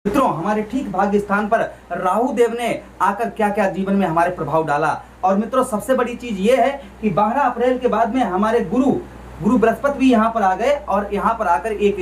मित्रों, हमारे ठीक भाग्य स्थान पर राहु देव ने आकर क्या क्या जीवन में हमारे प्रभाव डाला। और मित्रों, सबसे बड़ी चीज ये है कि 12 अप्रैल के बाद में हमारे गुरु बृहस्पति भी यहाँ पर आ गए और यहाँ पर आकर एक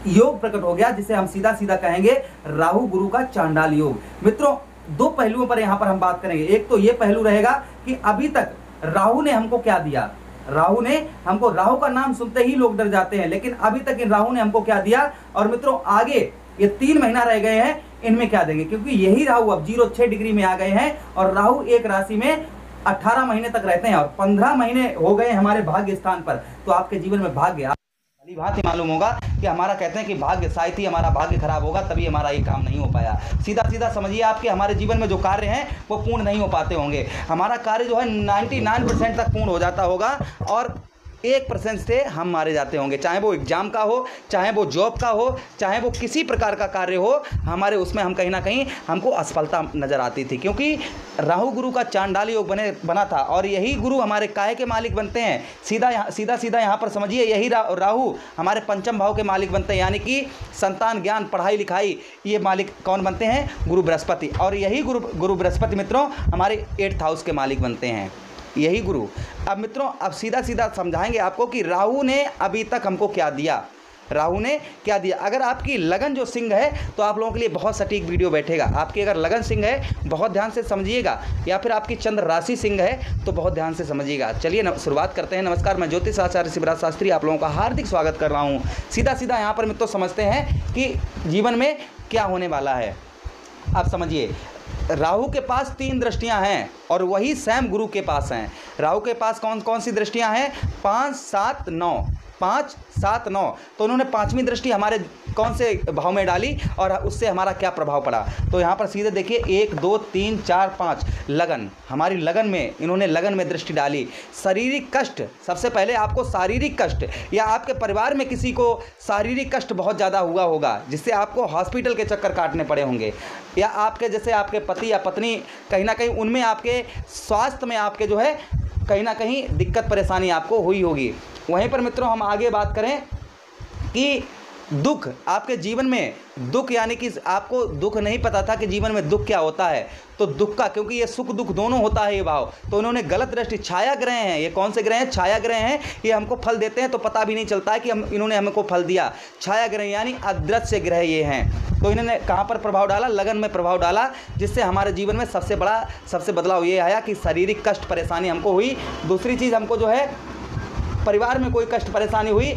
योग प्रकट हो गया, जिसे हम सीधा सीधा कहेंगे राहु गुरु का चांडाल योग। मित्रों, दो पहलुओं पर यहाँ पर हम बात करेंगे। एक तो ये पहलू रहेगा कि अभी तक राहु ने हमको क्या दिया। राहु का नाम सुनते ही लोग डर जाते हैं, लेकिन अभी तक इन राहु ने हमको क्या दिया। और मित्रों, आगे ये 3 महीना रह गए हैं, इनमें क्या देंगे, क्योंकि यही राहु अब 06 डिग्री में आ गए हैं और राहु एक राशि में 18 महीने तक रहते हैं और 15 महीने हो गए हमारे भाग्य स्थान पर। तो आपके जीवन में भाग्य भली भांति मालूम होगा कि हमारा कहते हैं कि भाग्य शायद ही हमारा भाग्य खराब होगा, तभी हमारा ये काम नहीं हो पाया। सीधा सीधा समझिए आपके हमारे जीवन में जो कार्य हैं वो पूर्ण नहीं हो पाते होंगे। हमारा कार्य जो है 99% तक पूर्ण हो जाता होगा और 1% से हम मारे जाते होंगे, चाहे वो एग्जाम का हो, चाहे वो जॉब का हो, चाहे वो किसी प्रकार का कार्य हो, हमारे उसमें हम कहीं ना कहीं हमको असफलता नजर आती थी, क्योंकि राहु गुरु का चांडाल योग बना था। और यही गुरु हमारे काय के मालिक बनते हैं। सीधा यहाँ पर समझिए, यही राहु हमारे पंचम भाव के मालिक बनते हैं, यानी कि संतान, ज्ञान, पढ़ाई लिखाई, ये मालिक कौन बनते हैं, गुरु बृहस्पति। और यही गुरु बृहस्पति मित्रों हमारे 8th हाउस के मालिक बनते हैं, यही गुरु। अब मित्रों, अब सीधा सीधा समझाएंगे आपको कि राहु ने अभी तक हमको क्या दिया। राहु ने क्या दिया। अगर आपकी लगन जो सिंह है तो आप लोगों के लिए बहुत सटीक वीडियो बैठेगा। आपकी अगर लगन सिंह है बहुत ध्यान से समझिएगा, या फिर आपकी चंद्र राशि सिंह है तो बहुत ध्यान से समझिएगा। चलिए शुरुआत करते हैं। नमस्कार, मैं ज्योतिष आचार्य शिवराज शास्त्री आप लोगों का हार्दिक स्वागत कर रहा हूँ। सीधा सीधा यहाँ पर मित्रों समझते हैं कि जीवन में क्या होने वाला है। आप समझिए, राहु के पास 3 दृष्टियां हैं और वही स्वयं गुरु के पास हैं। राहु के पास कौन कौन सी दृष्टियां हैं, 5, 7, 9, 5, 7, 9। तो उन्होंने 5वीं दृष्टि हमारे कौन से भाव में डाली और उससे हमारा क्या प्रभाव पड़ा। तो यहाँ पर सीधे देखिए 1, 2, 3, 4, 5 लगन, हमारी लगन में इन्होंने लगन में दृष्टि डाली। शारीरिक कष्ट, सबसे पहले आपको शारीरिक कष्ट या आपके परिवार में किसी को शारीरिक कष्ट बहुत ज़्यादा हुआ होगा, जिससे आपको हॉस्पिटल के चक्कर काटने पड़े होंगे, या आपके जैसे आपके पति या पत्नी कहीं ना कहीं उनमें आपके स्वास्थ्य में आपके जो है कहीं ना कहीं दिक्कत परेशानी आपको हुई होगी। वहीं पर मित्रों हम आगे बात करें कि दुख, आपके जीवन में दुख, यानी कि आपको दुख नहीं पता था कि जीवन में दुख क्या होता है, तो दुख का, क्योंकि ये सुख दुख दोनों होता है ये भाव, तो इन्होंने गलत दृष्टि, छाया ग्रह हैं, ये कौन से ग्रह हैं, छाया ग्रह हैं। ये हमको फल देते हैं तो पता भी नहीं चलता है कि इन्होंने हमको फल दिया। छाया ग्रह यानी अदृश्य ग्रह ये हैं। तो इन्होंने कहाँ पर प्रभाव डाला, लगन में प्रभाव डाला, जिससे हमारे जीवन में सबसे बदलाव ये आया कि शारीरिक कष्ट परेशानी हमको हुई। दूसरी चीज़, हमको जो है परिवार में कोई कष्ट परेशानी हुई।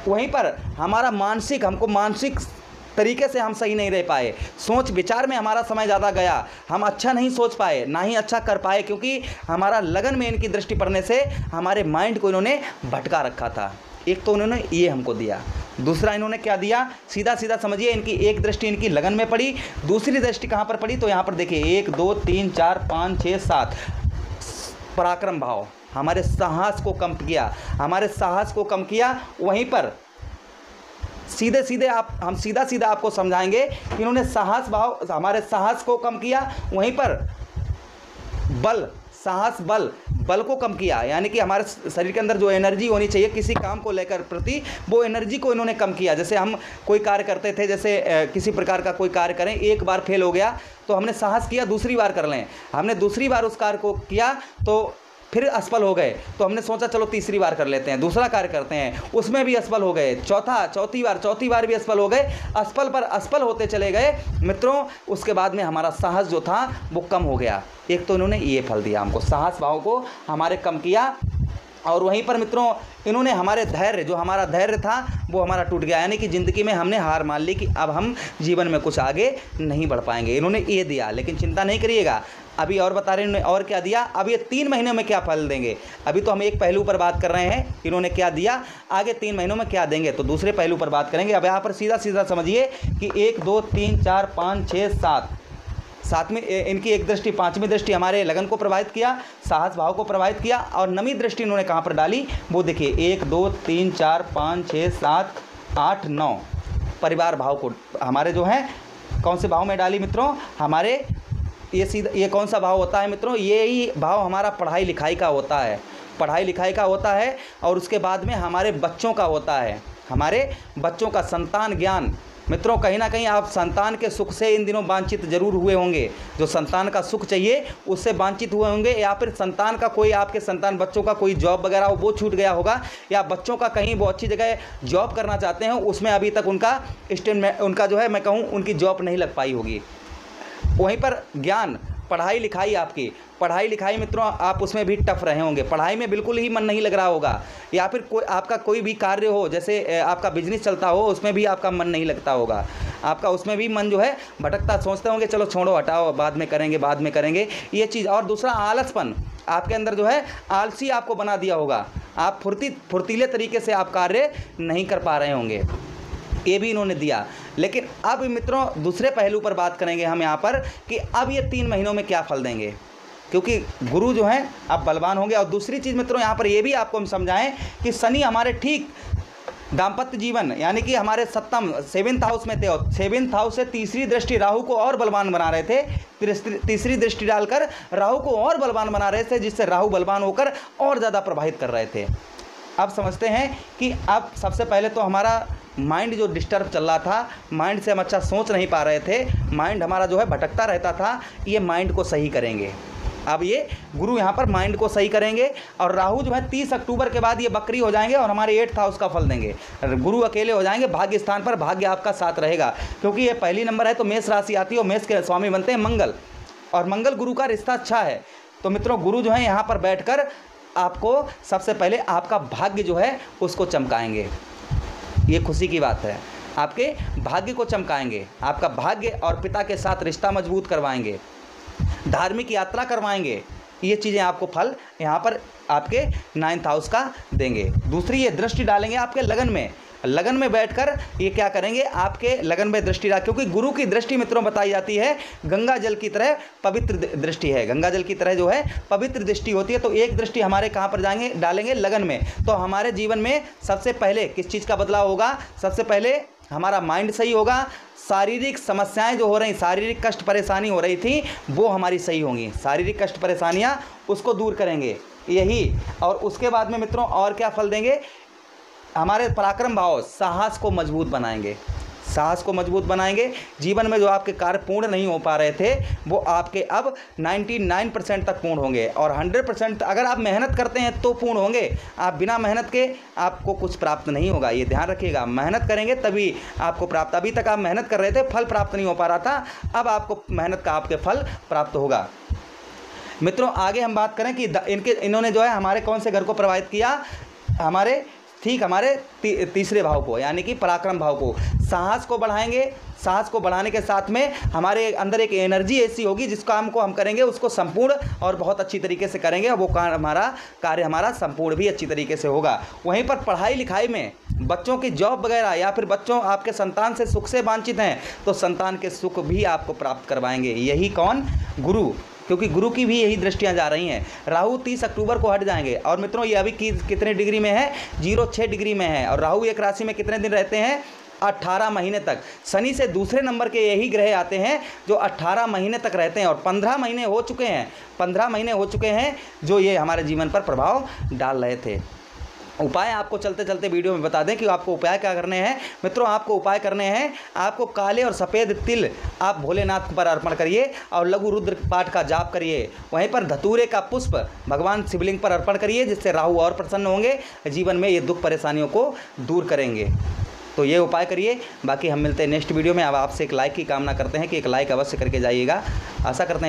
वहीं पर हमारा हमको मानसिक तरीके से हम सही नहीं रह पाए, सोच विचार में हमारा समय ज़्यादा गया, हम अच्छा नहीं सोच पाए, ना ही अच्छा कर पाए, क्योंकि हमारा लगन में इनकी दृष्टि पड़ने से हमारे माइंड को इन्होंने भटका रखा था। एक तो उन्होंने ये हमको दिया, दूसरा इन्होंने क्या दिया, सीधा सीधा समझिए, इनकी एक दृष्टि इनकी लगन में पड़ी, दूसरी दृष्टि कहाँ पर पड़ी, तो यहाँ पर देखिए 1, 2, 3, 4, 5, 6, 7 पराक्रम भाव, हमारे साहस को कम किया। वहीं पर सीधे हम सीधा सीधा आपको समझाएंगे कि इन्होंने साहस भाव, हमारे साहस को कम किया। वहीं पर बल को कम किया, यानी कि हमारे शरीर के अंदर जो एनर्जी होनी चाहिए किसी काम को लेकर प्रति, वो एनर्जी को इन्होंने कम किया। जैसे हम कोई कार्य करते थे, जैसे किसी प्रकार का कोई कार्य करें, एक बार फेल हो गया तो हमने साहस किया दूसरी बार कर लें, हमने दूसरी बार उस कार्य को किया तो फिर असफल हो गए, तो हमने सोचा चलो तीसरी बार कर लेते हैं, दूसरा कार्य करते हैं, उसमें भी असफल हो गए, चौथी बार भी असफल हो गए, असफल होते चले गए मित्रों। उसके बाद में हमारा साहस जो था वो कम हो गया। एक तो इन्होंने ये फल दिया हमको, साहस भाव को हमारे कम किया। और वहीं पर मित्रों इन्होंने हमारे धैर्य, जो हमारा धैर्य था वो हमारा टूट गया, यानी कि ज़िंदगी में हमने हार मान ली कि अब हम जीवन में कुछ आगे नहीं बढ़ पाएंगे। इन्होंने ये दिया, लेकिन चिंता नहीं करिएगा, अभी और बता रहे हैं इन्होंने और क्या दिया। अब ये 3 महीनों में क्या फल देंगे, अभी तो हम एक पहलू पर बात कर रहे हैं, इन्होंने क्या दिया, आगे 3 महीनों में क्या देंगे तो दूसरे पहलू पर बात करेंगे। अब यहाँ पर सीधा सीधा समझिए कि 1, 2, 3, 4, 5, 6, 7 में इनकी एक दृष्टि, 5वीं दृष्टि हमारे लगन को प्रभावित किया, साहस भाव को प्रभावित किया। और 9वीं दृष्टि इन्होंने कहाँ पर डाली, वो देखिए 1, 2, 3, 4, 5, 6, 7, 8, 9 परिवार भाव को हमारे जो हैं कौन से भाव में डाली मित्रों, हमारे ये कौन सा भाव होता है मित्रों, ये ही भाव हमारा पढ़ाई लिखाई का होता है। और उसके बाद में हमारे बच्चों का होता है, हमारे बच्चों का संतान, ज्ञान, मित्रों कहीं ना कहीं आप संतान के सुख से इन दिनों वांछित जरूर हुए होंगे। जो संतान का सुख चाहिए उससे वांछित हुए होंगे, या फिर संतान का कोई, आपके संतान बच्चों का कोई जॉब वगैरह हो वो छूट गया होगा, या बच्चों का कहीं वो अच्छी जगह जॉब करना चाहते हैं उसमें अभी तक उनका जो है मैं कहूँ उनकी जॉब नहीं लग पाई होगी। वहीं पर ज्ञान, पढ़ाई लिखाई, आपकी पढ़ाई लिखाई मित्रों आप उसमें भी टफ रहे होंगे, पढ़ाई में बिल्कुल ही मन नहीं लग रहा होगा, या फिर आपका कोई भी कार्य हो, जैसे आपका बिजनेस चलता हो उसमें भी आपका मन नहीं लगता होगा, आपका उसमें भी मन जो है भटकता, सोचते होंगे चलो छोड़ो हटाओ बाद में करेंगे ये चीज़। और दूसरा आलसपन, आपके अंदर जो है आलसी आपको बना दिया होगा, आप फुर्तीले तरीके से आप कार्य नहीं कर पा रहे होंगे, ये भी इन्होंने दिया। लेकिन अब मित्रों दूसरे पहलू पर बात करेंगे हम यहाँ पर कि अब ये 3 महीनों में क्या फल देंगे, क्योंकि गुरु जो हैं अब बलवान होंगे। और दूसरी चीज़ मित्रों यहाँ पर ये भी आपको हम समझाएं कि शनि हमारे ठीक दाम्पत्य जीवन यानी कि हमारे सप्तम 7th हाउस में थे, और 7th हाउस से तीसरी दृष्टि राहु को और बलवान बना रहे थे, तीसरी दृष्टि डालकर राहु को और बलवान बना रहे थे, जिससे राहु बलवान होकर और ज़्यादा प्रभावित कर रहे थे। अब समझते हैं कि अब सबसे पहले तो हमारा माइंड जो डिस्टर्ब चल रहा था, माइंड से हम अच्छा सोच नहीं पा रहे थे, माइंड हमारा जो है भटकता रहता था, ये माइंड को सही करेंगे। अब ये गुरु यहाँ पर माइंड को सही करेंगे, और राहु जो है 30 अक्टूबर के बाद ये बकरी हो जाएंगे और हमारे 8th हाउस का फल देंगे। गुरु अकेले हो जाएंगे, भाग्य स्थान पर भाग्य आपका साथ रहेगा, क्योंकि ये पहली नंबर है तो मेष राशि आती है और मेष के स्वामी बनते हैं मंगल, और मंगल गुरु का रिश्ता अच्छा है। तो मित्रों गुरु जो है यहाँ पर बैठकर आपको सबसे पहले आपका भाग्य जो है उसको चमकाएंगे। ये खुशी की बात है, आपके भाग्य को चमकाएंगे, आपका भाग्य और पिता के साथ रिश्ता मजबूत करवाएंगे, धार्मिक यात्रा करवाएंगे, ये चीज़ें आपको फल यहाँ पर आपके 9th हाउस का देंगे। दूसरी ये दृष्टि डालेंगे आपके लगन में बैठकर ये क्या करेंगे, आपके लगन में दृष्टि डाल, क्योंकि गुरु की दृष्टि मित्रों बताई जाती है गंगा जल की तरह पवित्र दृष्टि है, गंगा जल की तरह जो है पवित्र दृष्टि होती है। तो एक दृष्टि हमारे कहाँ पर डालेंगे, लगन में। तो हमारे जीवन में सबसे पहले किस चीज़ का बदलाव होगा, सबसे पहले हमारा माइंड सही होगा, शारीरिक समस्याएं जो हो रही, शारीरिक कष्ट परेशानी हो रही थी वो हमारी सही होंगी, शारीरिक कष्ट परेशानियां उसको दूर करेंगे यही। और उसके बाद में मित्रों और क्या फल देंगे, हमारे पराक्रम भाव, साहस को मजबूत बनाएंगे, साहस को मजबूत बनाएंगे। जीवन में जो आपके कार्य पूर्ण नहीं हो पा रहे थे वो आपके अब 99% तक पूर्ण होंगे, और 100% अगर आप मेहनत करते हैं तो पूर्ण होंगे, आप बिना मेहनत के आपको कुछ प्राप्त नहीं होगा, ये ध्यान रखिएगा। मेहनत करेंगे तभी आपको प्राप्त, अभी तक आप मेहनत कर रहे थे फल प्राप्त नहीं हो पा रहा था, अब आपको मेहनत का आपके फल प्राप्त होगा। मित्रों आगे हम बात करें कि इन्होंने जो है हमारे कौन से घर को प्रभावित किया, हमारे तीसरे भाव को, यानी कि पराक्रम भाव को, साहस को बढ़ाएंगे। साहस को बढ़ाने के साथ में हमारे अंदर एक एनर्जी ऐसी होगी जिस काम को हम करेंगे उसको संपूर्ण और बहुत अच्छी तरीके से करेंगे, और वो कार्य हमारा संपूर्ण भी अच्छी तरीके से होगा। वहीं पर पढ़ाई लिखाई में बच्चों की जॉब वगैरह, या फिर बच्चों आपके संतान से सुख से वांछित हैं तो संतान के सुख भी आपको प्राप्त करवाएंगे। यही कौन, गुरु, क्योंकि गुरु की भी यही दृष्टियां जा रही हैं। राहु 30 अक्टूबर को हट जाएंगे, और मित्रों ये अभी कितने डिग्री में है, 0-6 डिग्री में है, और राहु एक राशि में कितने दिन रहते हैं, 18 महीने तक। शनि से दूसरे नंबर के यही ग्रह आते हैं जो 18 महीने तक रहते हैं, और 15 महीने हो चुके हैं जो ये हमारे जीवन पर प्रभाव डाल रहे थे। उपाय आपको चलते चलते वीडियो में बता दें कि आपको उपाय क्या करने हैं। मित्रों आपको उपाय करने हैं, आपको काले और सफ़ेद तिल आप भोलेनाथ पर अर्पण करिए, और लघु रुद्र पाठ का जाप करिए। वहीं पर धतूरे का पुष्प भगवान शिवलिंग पर अर्पण करिए, जिससे राहु और प्रसन्न होंगे, जीवन में ये दुख परेशानियों को दूर करेंगे। तो ये उपाय करिए। बाकी हम मिलते हैं नेक्स्ट वीडियो में। अब आपसे एक लाइक की कामना करते हैं कि एक लाइक अवश्य करके जाइएगा। आशा करते हैं